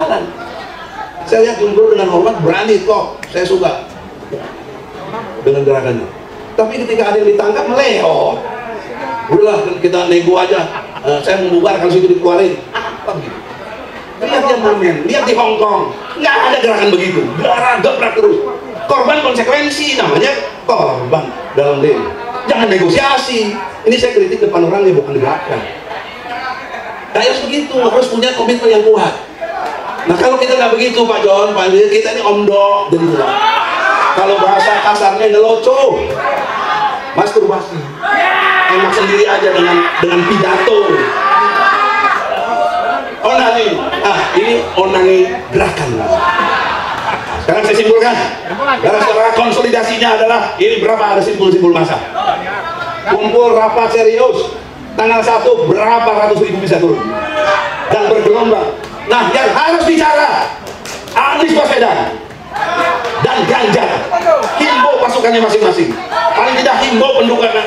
jalan. Saya lihat Jumbo dengan hormat, berani kok, saya suka dengan gerakannya. Tapi ketika ada yang ditangkap, meleo. Udahlah, kita nego aja, saya membubarkan situ, dikeluarin. Apa gitu? Lihat yang main, lihat di Hong Kong, nggak ada gerakan begitu, gebrak terus. Korban konsekuensi, namanya korban dalam demo. Jangan negosiasi. Ini saya kritik depan orangnya, bukan di belakang. Kayak begitu, harus punya komitmen yang kuat. Nah kalau kita nggak begitu Pak John, Pak Andri, kita ini omdo jadi kalau bahasa kasarnya ngeloco, masturbasi, enak sendiri aja dengan pidato. Onani, ini onani gerakan. Sekarang saya simpulkan, secara konsolidasinya adalah ini berapa ada simpul-simpul massa. Kumpul rapat serius, tanggal 1 berapa ratus ribu bisa turun dan bergelombang. Nah yang harus bicara Anies Baswedan dan Ganjar, himbau pasukannya masing-masing, paling tidak himbau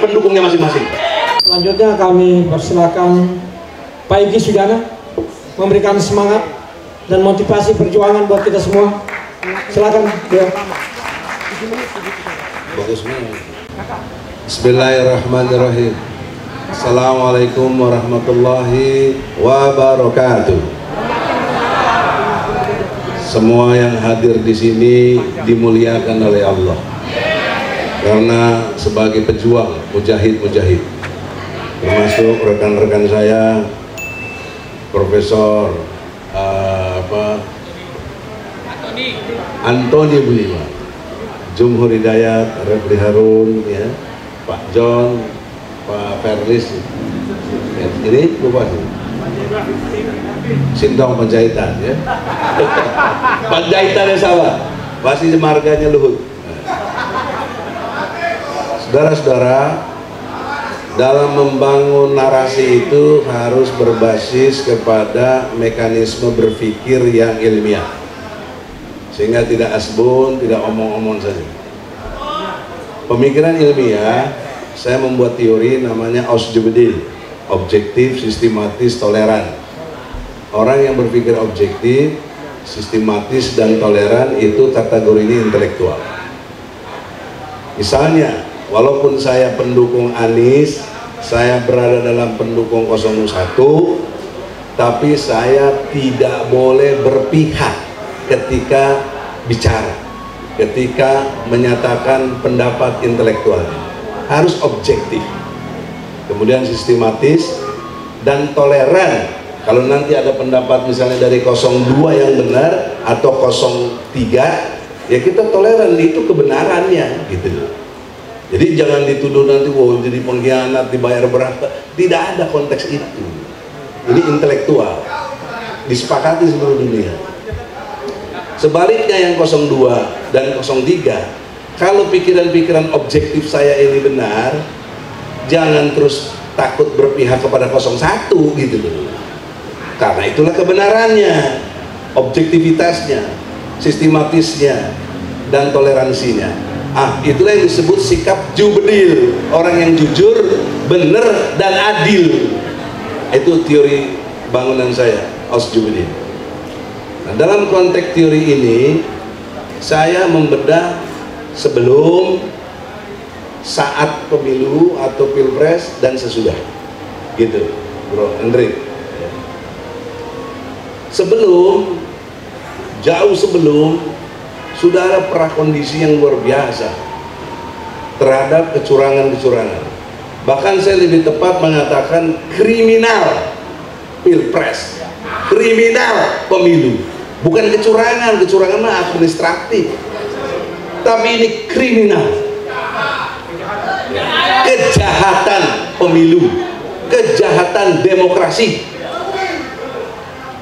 pendukungnya masing-masing. Selanjutnya kami persilakan Pak Egy Sujana memberikan semangat dan motivasi perjuangan buat kita semua. Silakan dia. Bismillahirrahmanirrahim. Assalamualaikum warahmatullahi wabarakatuh. Semua yang hadir di sini dimuliakan oleh Allah. Karena sebagai pejuang, mujahid-mujahid, termasuk rekan-rekan saya, Profesor Antoni Budiman, Jumhur Hidayat, Refli Harun, ya, Pak John, Pak Perlis, ya, ini lupa sih, Sintong Panjaitan, ya, Panjaitan yang sama, pasti marganya Luhut. Saudara-saudara, dalam membangun narasi itu harus berbasis kepada mekanisme berpikir yang ilmiah, sehingga tidak asbun, tidak omong-omong saja. Pemikiran ilmiah, saya membuat teori namanya Ausjubedil, objektif, sistematis, toleran. Orang yang berpikir objektif, sistematis, dan toleran itu kategorinya intelektual. Misalnya, walaupun saya pendukung Anies, saya berada dalam pendukung 01, tapi saya tidak boleh berpihak ketika bicara, ketika menyatakan pendapat intelektual. Harus objektif, kemudian sistematis dan toleran. Kalau nanti ada pendapat misalnya dari 02 yang benar atau 03, ya kita toleran, itu kebenarannya gitu. Jadi jangan dituduh nanti, wow jadi pengkhianat, dibayar berapa. Tidak ada konteks itu. Ini intelektual, disepakati seluruh dunia. Sebaliknya yang 02 dan 03, kalau pikiran-pikiran objektif saya ini benar, jangan terus takut berpihak kepada 01 gitu loh. Karena itulah kebenarannya, objektivitasnya, sistematisnya, dan toleransinya. Itulah yang disebut sikap jubedil, orang yang jujur, benar, dan adil. Itu teori bangunan saya, Ausjubedil. Nah, dalam konteks teori ini, saya membedah sebelum, saat pemilu atau pilpres, dan sesudah. Gitu, Bro Andri. Sebelum, jauh sebelum, sudah ada prakondisi yang luar biasa terhadap kecurangan-kecurangan. Bahkan saya lebih tepat mengatakan kriminal pilpres, kriminal pemilu. Bukan kecurangan, kecurangan mah administratif, tapi ini kriminal, kejahatan pemilu, kejahatan demokrasi.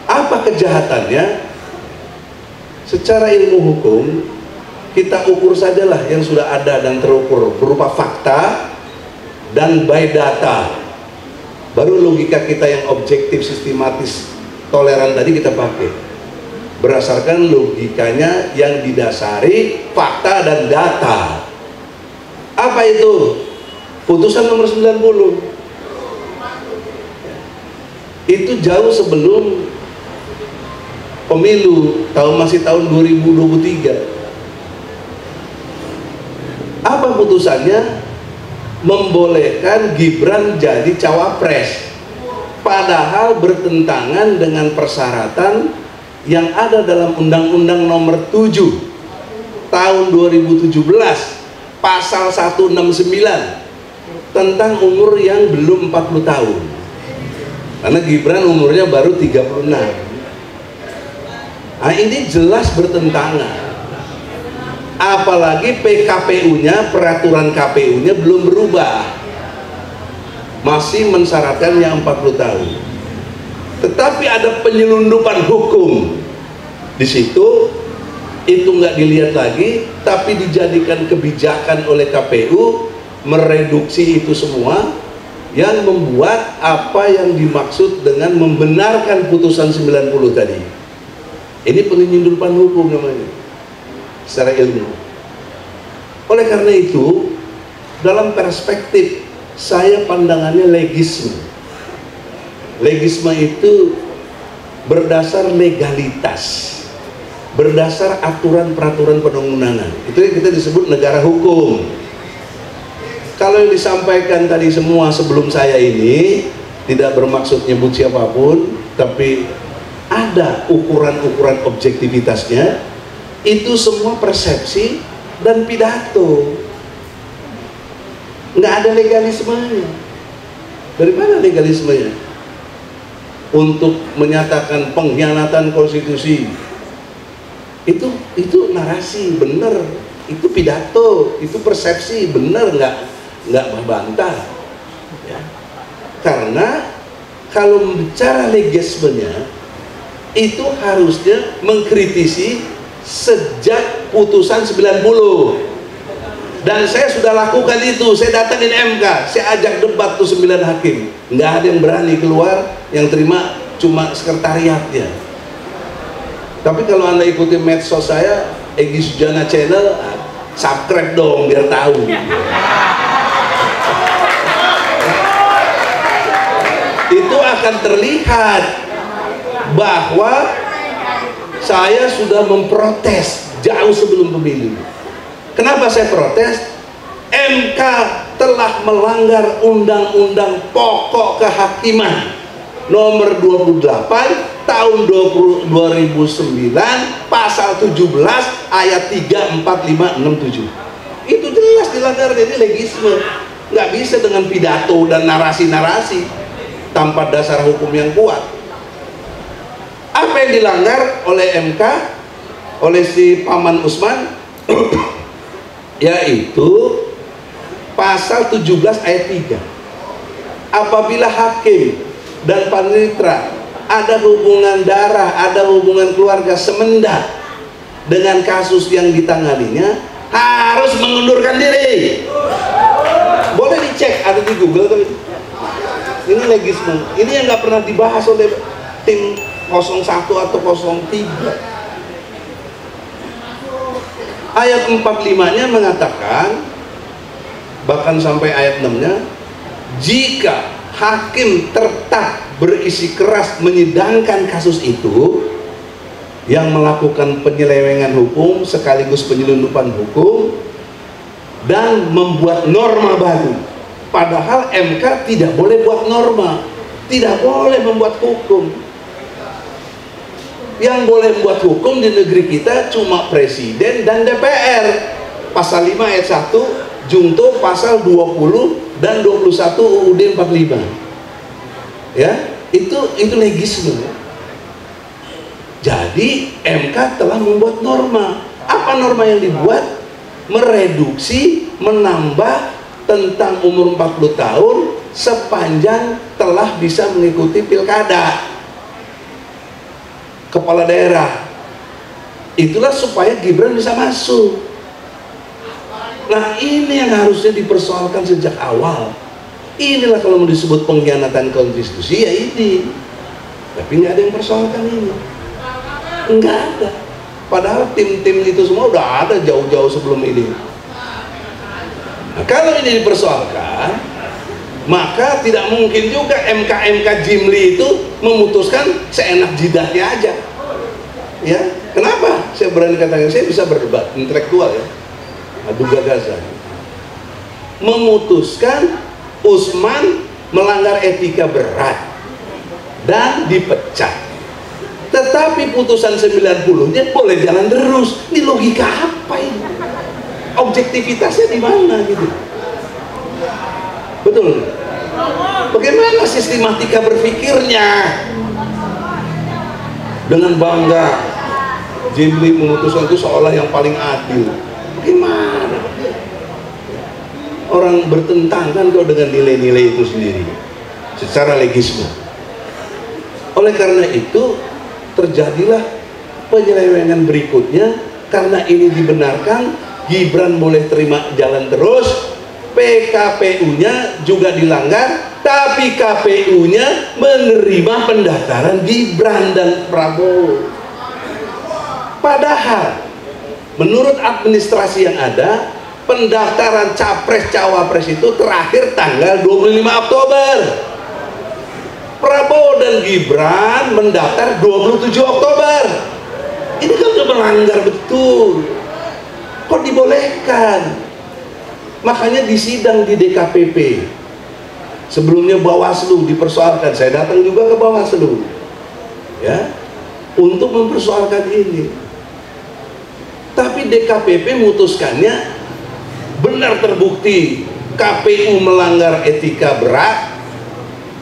Apa kejahatannya? Secara ilmu hukum, kita ukur sajalah yang sudah ada dan terukur berupa fakta dan by data. Baru logika kita yang objektif, sistematis, toleran tadi kita pakai. Berdasarkan logikanya yang didasari fakta dan data. Apa itu? Putusan nomor 90. Itu jauh sebelum pemilu, masih tahun 2023. Apa putusannya? Membolehkan Gibran jadi cawapres, padahal bertentangan dengan persyaratan yang ada dalam Undang-Undang Nomor 7 tahun 2017 pasal 169 tentang umur yang belum 40 tahun, karena Gibran umurnya baru 36. Nah, ini jelas bertentangan. Apalagi PKPU-nya, peraturan KPU-nya belum berubah, masih mensyaratkan yang 40 tahun. Tetapi ada penyelundupan hukum di situ, itu nggak dilihat lagi, tapi dijadikan kebijakan oleh KPU mereduksi itu semua, yang membuat apa yang dimaksud dengan membenarkan putusan 90 tadi. Ini penyelundupan hukum namanya secara ilmu. Oleh karena itu, dalam perspektif saya, pandangannya legisme. Legisme itu berdasar legalitas, berdasar aturan peraturan perundang-undangan. Itu yang kita disebut negara hukum. Kalau yang disampaikan tadi semua sebelum saya ini tidak bermaksud nyebut siapapun, tapi ada ukuran-ukuran objektivitasnya. Itu semua persepsi dan pidato, nggak ada legalismenya. Dari mana legalismenya? Untuk menyatakan pengkhianatan konstitusi, itu narasi benar, itu pidato, itu persepsi benar, nggak membantah ya. Karena kalau bicara legalismenya, itu harusnya mengkritisi sejak putusan 90, dan saya sudah lakukan itu. Saya datangin MK, saya ajak debat tuh 9 hakim, nggak ada yang berani keluar, yang terima cuma sekretariatnya. Tapi kalau Anda ikuti medsos saya, Egy Sujana Channel, subscribe dong biar tahu. Itu akan terlihat bahwa saya sudah memprotes jauh sebelum pemilu. Kenapa saya protes? MK telah melanggar Undang-Undang Pokok Kehakiman Nomor 28 tahun 2009 pasal 17 ayat 3, 4, 5, 6, 7. Itu jelas dilanggar. Jadi legisme nggak bisa dengan pidato dan narasi-narasi tanpa dasar hukum yang kuat. Apa yang dilanggar oleh MK, oleh si Paman Usman, yaitu pasal 17 ayat 3. Apabila hakim dan panitera ada hubungan darah, ada hubungan keluarga semendat dengan kasus yang ditanganinya, harus mengundurkan diri. Boleh dicek, ada di Google. Ini legisme. Ini yang nggak pernah dibahas oleh tim 01 atau 03. Ayat 45-nya mengatakan, bahkan sampai ayat 6-nya, jika hakim tetap berisi keras menyidangkan kasus itu, yang melakukan penyelewengan hukum sekaligus penyelundupan hukum dan membuat norma baru, padahal MK tidak boleh buat norma, tidak boleh membuat hukum. Yang boleh membuat hukum di negeri kita cuma presiden dan DPR. Pasal 5 ayat 1 Junto pasal 20 dan 21 UUD 45. Ya, itu legisme. Jadi MK telah membuat norma. Apa norma yang dibuat? Mereduksi, menambah tentang umur 40 tahun sepanjang telah bisa mengikuti pilkada kepala daerah. Itulah supaya Gibran bisa masuk. Nah, ini yang harusnya dipersoalkan sejak awal. Inilah kalau mau disebut pengkhianatan konstitusi, ya ini. Tapi nggak ada yang persoalkan ini. Nggak ada. Padahal tim-tim itu semua udah ada jauh-jauh sebelum ini. Nah, kalau ini dipersoalkan, maka tidak mungkin juga MK-MK Jimli itu memutuskan seenak jidatnya aja. Ya, kenapa? Saya berani katakan, saya bisa berdebat intelektual ya, adu gagasan. Memutuskan Usman melanggar etika berat dan dipecat. Tetapi putusan 90-nya boleh jalan terus. Ini logika apa ini? Objektivitasnya di mana gitu? Betul? Bagaimana sistematika berpikirnya? Dengan bangga Jimli memutuskan itu seolah yang paling adil. Bagaimana? Orang bertentangan kok dengan nilai-nilai itu sendiri secara legisme. Oleh karena itu terjadilah penyelewengan berikutnya. Karena ini dibenarkan, Gibran boleh terima jalan terus, PKPU-nya juga dilanggar, tapi KPU-nya menerima pendaftaran Gibran dan Prabowo. Padahal menurut administrasi yang ada, pendaftaran capres cawapres itu terakhir tanggal 25 Oktober. Prabowo dan Gibran mendaftar 27 Oktober. Ini kan sudah melanggar betul. Kok dibolehkan? Makanya di sidang di DKPP, sebelumnya Bawaslu dipersoalkan, saya datang juga ke Bawaslu ya, untuk mempersoalkan ini. Tapi DKPP memutuskannya benar terbukti KPU melanggar etika berat,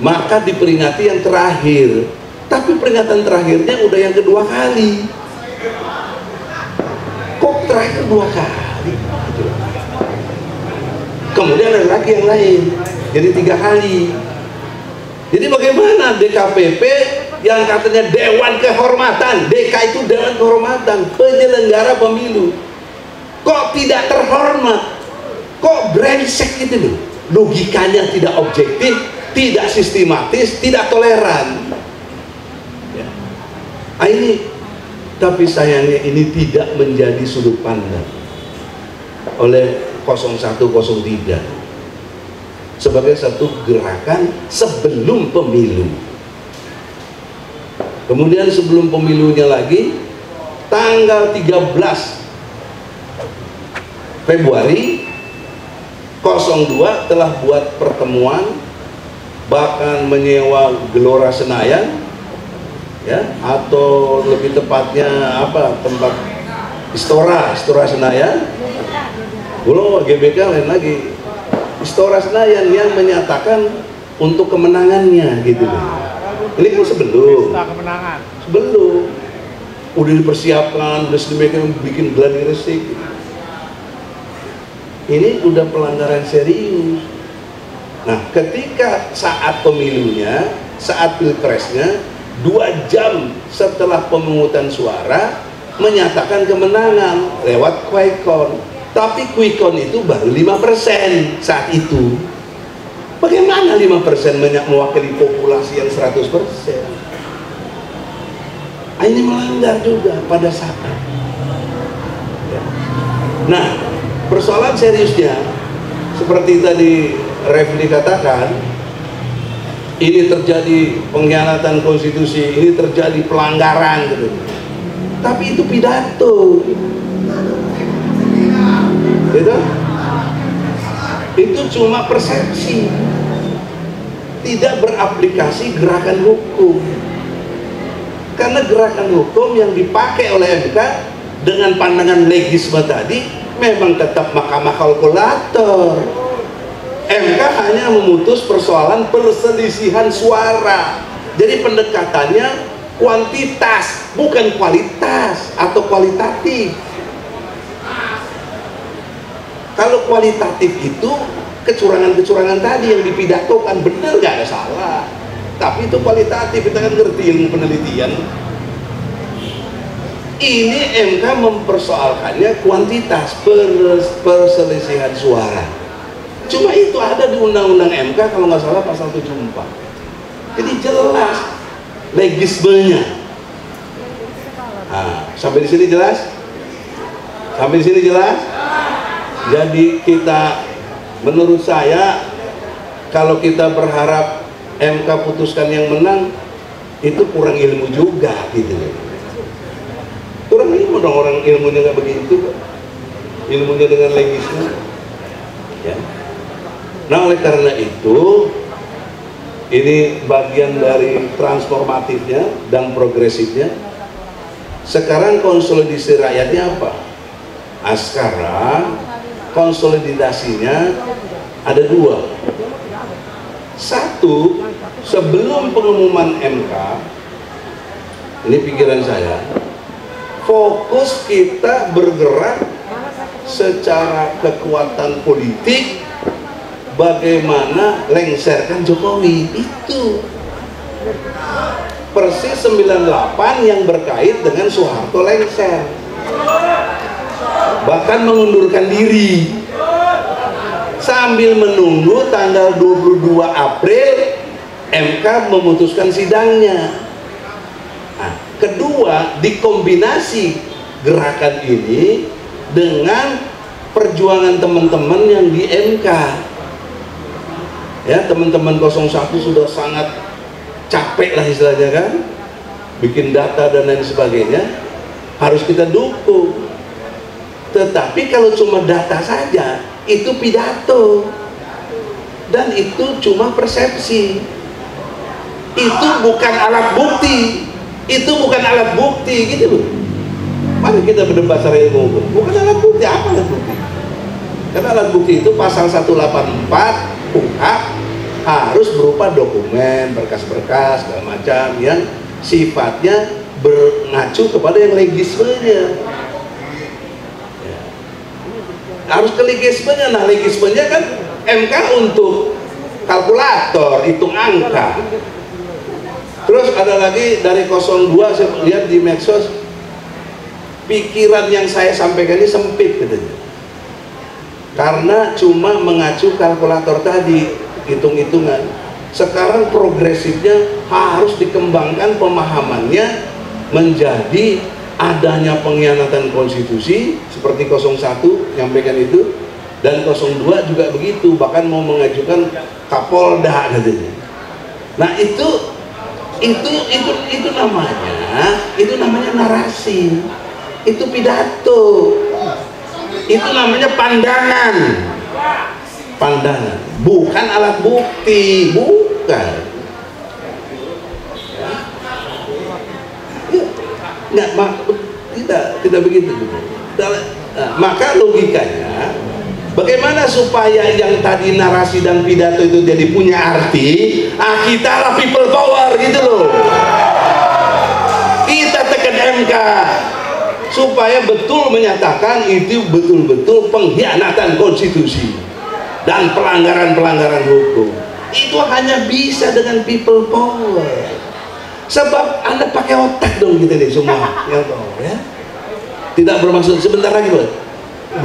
maka diperingati yang terakhir. Tapi peringatan terakhirnya udah yang kedua kali. Kok terakhir 2 kali? Kemudian ada lagi yang lain, jadi 3 kali. Jadi bagaimana DKPP yang katanya Dewan Kehormatan, DK itu Dewan Kehormatan, penyelenggara pemilu, kok tidak terhormat? Kok brengsek gitu loh? Logikanya tidak objektif, tidak sistematis, tidak toleran ya. Ini, tapi sayangnya ini tidak menjadi sudut pandang oleh 0103 sebagai satu gerakan sebelum pemilu. Kemudian sebelum pemilunya lagi, tanggal 13 Februari 02 telah buat pertemuan, bahkan menyewa Gelora Senayan ya, atau lebih tepatnya apa, tempat Istora Senayan. Belum GBK lain lagi, Istora Senayan yang menyatakan untuk kemenangannya gitu. Ini kan sebelum udah dipersiapkan, udah sedemikian bikin gladi resik. Ini udah pelanggaran serius. Nah, ketika saat pemilunya, saat pilpresnya, 2 jam setelah pemungutan suara menyatakan kemenangan lewat quick count. Tapi quick count itu baru 5% saat itu. Bagaimana 5% mewakili populasi yang 100%? Ini melanggar juga pada saat. Nah, persoalan seriusnya seperti tadi Refli katakan, ini terjadi pengkhianatan konstitusi, ini terjadi pelanggaran gitu. Tapi itu pidato gitu? Itu cuma persepsi, tidak beraplikasi gerakan hukum. Karena gerakan hukum yang dipakai oleh MK dengan pandangan legisme tadi memang tetap mahkamah kalkulator. MK hanya memutus persoalan perselisihan suara. Jadi pendekatannya kuantitas, bukan kualitas atau kualitatif. Kalau kualitatif itu kecurangan-kecurangan tadi yang dipidatokan, benar gak ada salah. Tapi itu kualitatif, kita kan ngerti ilmu penelitian. Ini MK mempersoalkannya kuantitas, perselisihan suara. Cuma itu ada di undang-undang MK kalau nggak salah pasal 74. Jadi jelas legismenya. Nah, sampai di sini jelas? Sampai di sini jelas? Jadi kita, menurut saya, kalau kita berharap MK putuskan yang menang, itu kurang ilmu juga gitu. Belum ada orang ilmunya nggak begitu kok. Ilmunya dengan legisnya. Ya. Nah oleh karena itu, ini bagian dari transformatifnya dan progresifnya. Sekarang konsolidasi rakyatnya apa? Sekarang konsolidasinya ada dua. Satu, sebelum pengumuman MK, ini pikiran saya, fokus kita bergerak secara kekuatan politik, bagaimana lengserkan Jokowi. Itu persis 98 yang berkait dengan Soeharto lengser, bahkan mengundurkan diri sambil menunggu tanggal 22 April MK memutuskan sidangnya. Nah, kedua, dikombinasi gerakan ini dengan perjuangan teman-teman yang di MK. Ya, teman-teman 01 sudah sangat capek lah istilahnya kan, bikin data dan lain sebagainya, harus kita dukung. Tetapi kalau cuma data saja, itu pidato, dan itu cuma persepsi, itu bukan alat bukti, itu bukan alat bukti gitu loh. Mari kita berdebat secara ilmu hukum, bukan alat bukti. Apa alat bukti? Karena alat bukti itu pasal 184 KUHP harus berupa dokumen, berkas-berkas segala macam yang sifatnya mengacu kepada yang legismenya. Ya. Harus ke legismenya. Nah, legismenya kan MK untuk kalkulator, hitung angka. Terus ada lagi dari 02, saya lihat di medsos, pikiran yang saya sampaikan ini sempit katanya, karena cuma mengacu kalkulator tadi, hitung-hitungan. Sekarang progresifnya harus dikembangkan pemahamannya menjadi adanya pengkhianatan konstitusi seperti 01 nyampaikan itu, dan 02 juga begitu, bahkan mau mengajukan Kapolda katanya. Nah itu namanya narasi, itu pidato, itu namanya pandangan, bukan alat bukti, bukan. Nggak, tidak begitu. Maka logikanya, bagaimana supaya yang tadi narasi dan pidato itu jadi punya arti? Kita lah people power gitu loh. Kita tekan MK supaya betul menyatakan itu betul-betul pengkhianatan konstitusi dan pelanggaran-pelanggaran hukum. Itu hanya bisa dengan people power. Sebab Anda pakai otak dong kita nih semua, ya toh ya. Tidak bermaksud, sebentar lagi Bos,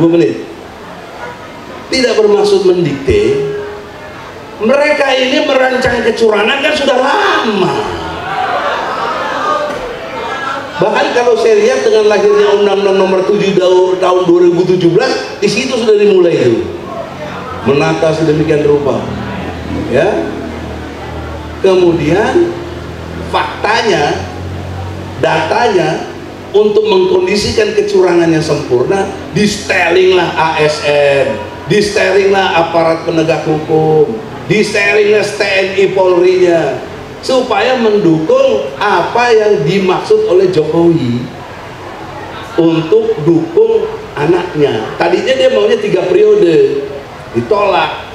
2 menit. Tidak bermaksud mendikte. Mereka ini merancang kecurangan kan sudah lama. Bahkan kalau saya lihat dengan lahirnya Undang-Undang Nomor 7 tahun 2017, di situ sudah dimulai itu. Menata sedemikian rupa, ya. Kemudian faktanya, datanya, untuk mengkondisikan kecurangan yang sempurna, di-sterilinglah ASN, di-sterilinglah aparat penegak hukum, di-sterilinglah TNI Polri-nya, supaya mendukung apa yang dimaksud oleh Jokowi untuk dukung anaknya. Tadinya dia maunya 3 periode, ditolak,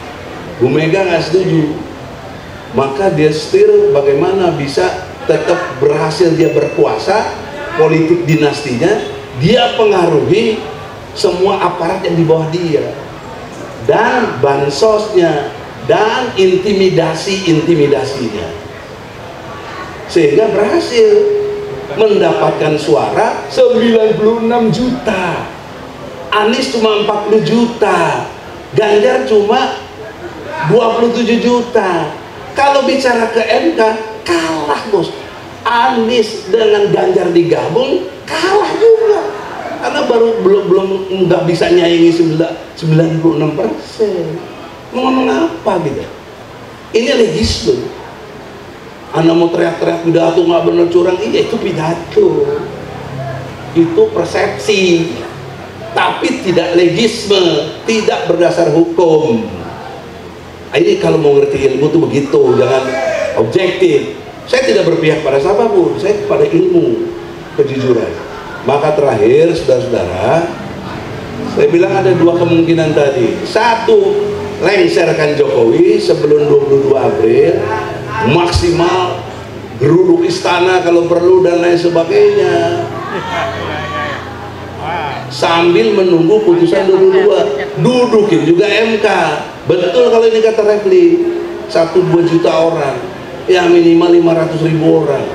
Bu Mega nggak setuju, maka dia setir bagaimana bisa tetap berhasil dia berkuasa, politik dinastinya, dia pengaruhi semua aparat yang di bawah dia, dan bansosnya, dan intimidasinya, sehingga berhasil mendapatkan suara 96 juta, Anies cuma 40 juta, Ganjar cuma 27 juta. Kalau bicara ke MK, kalah Bos. Anies dengan Ganjar digabung kalah juga, karena belum nggak bisa nyaingi 96%. Mau ngomong apa gitu? Ini legislatif. Anda mau teriak-teriak pidato nggak benar curang, iya itu pidato. itu persepsi, tapi tidak legisme, tidak berdasar hukum. Ini kalau mau ngerti ilmu tuh begitu, jangan objektif. Saya tidak berpihak pada siapapun, saya pada ilmu, kejujuran. Maka terakhir, saudara-saudara, saya bilang ada dua kemungkinan tadi. Satu, lengserkan Jokowi sebelum 22 April, maksimal geruduk istana kalau perlu dan lain sebagainya, sambil menunggu putusan 22. Dudukin juga MK. Betul kalau ini kata Refli, 1-2 juta orang, ya minimal 500.000 orang.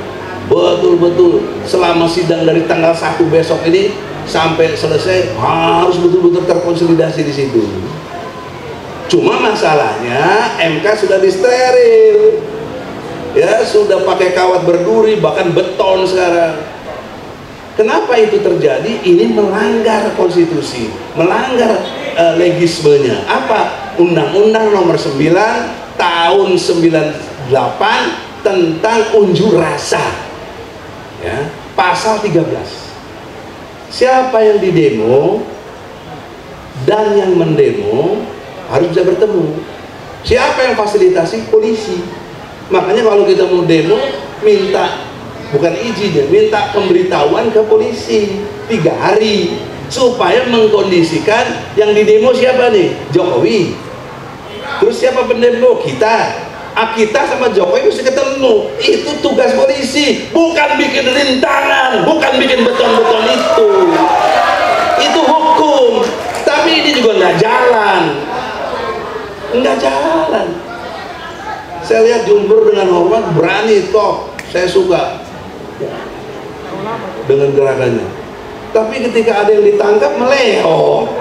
Betul-betul selama sidang dari tanggal 1 besok ini sampai selesai harus betul-betul terkonsolidasi di situ. Cuma masalahnya MK sudah disteril, ya sudah pakai kawat berduri, bahkan beton sekarang. Kenapa itu terjadi? Ini melanggar konstitusi, melanggar legismenya. Apa? Undang-Undang nomor 9 tahun 98 tentang unjuk rasa, ya, pasal 13. Siapa yang didemo dan yang mendemo harus bisa bertemu. Siapa yang fasilitasi? Polisi. Makanya kalau kita mau demo, minta, bukan izin ya, minta pemberitahuan ke polisi 3 hari supaya mengkondisikan yang didemo siapa nih? Jokowi. Terus siapa pendemo? Kita. Kita sama Jokowi mesti ketemu. Itu tugas polisi, bukan bikin rintangan, bukan bikin beton-beton itu. Itu hukum. Tapi ini juga nggak jalan. Nggak jalan. Saya lihat Jumhur dengan hormat berani toh, saya suka dengan gerakannya. Tapi ketika ada yang ditangkap meleo,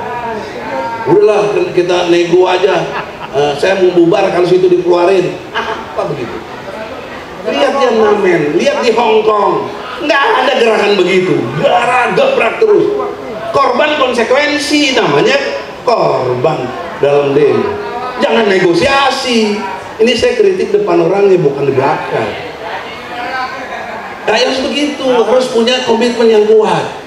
udahlah kita nego aja. Saya mau bubar kalau situ dikeluarin. Apa begitu? Lihat yang Namen, lihat di Hong Kong, nggak ada gerakan begitu. Gebrak terus. Korban konsekuensi, namanya korban dalam demo. Jangan negosiasi. Ini saya kritik depan orangnya, bukan di belakang. Nah, harus begitu, harus punya komitmen yang kuat.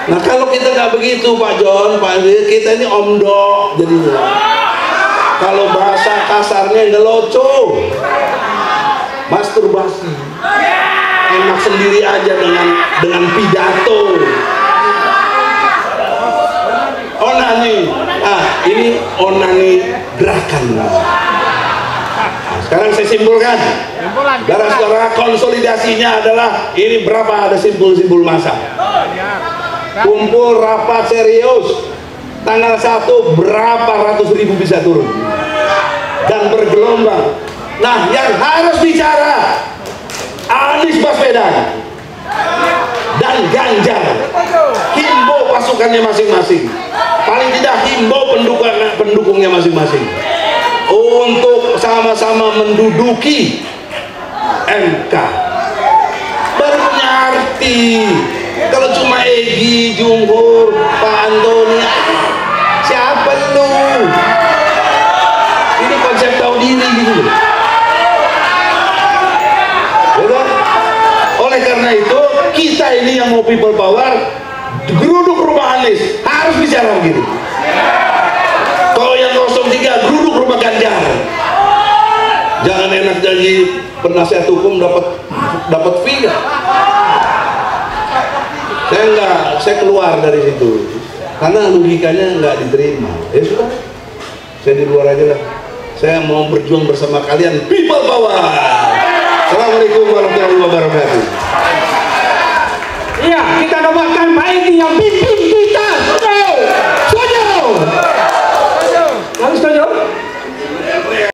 Nah, kalau kita nggak begitu, Pak John, Pak Andi, kita ini omdok jadinya. Kalau bahasa kasarnya ngeloco, masturbasi, enak sendiri aja dengan pidato. Onani, ini onani gerakan. Nah, sekarang saya simpulkan, saudara, konsolidasinya adalah ini berapa ada simpul-simpul massa. Kumpul rapat serius, tanggal 1 berapa ratus ribu bisa turun dan bergelombang. Nah, yang harus bicara Anies Baswedan dan Ganjar, himbau pasukannya masing-masing, paling tidak himbau pendukungnya masing-masing untuk sama-sama menduduki MK. Baru punya arti. Kalau cuma Egy, Jumhur, Pak Antoni, siapa lu? Ini konsep tahu diri gitu. Betul? Oleh karena itu, kita ini yang mau people power, geruduk rumah Anies harus bicara begitu. Kalau yang 03 geruduk rumah Ganjar. Jangan enak jadi penasihat hukum dapat fee. Saya keluar dari situ karena logikanya nggak diterima. Ya sudah, saya di luar aja lah. Saya mau berjuang bersama kalian, people power. Assalamualaikum warahmatullahi wabarakatuh. Iya, kita doakan Pak Egy yang pimpin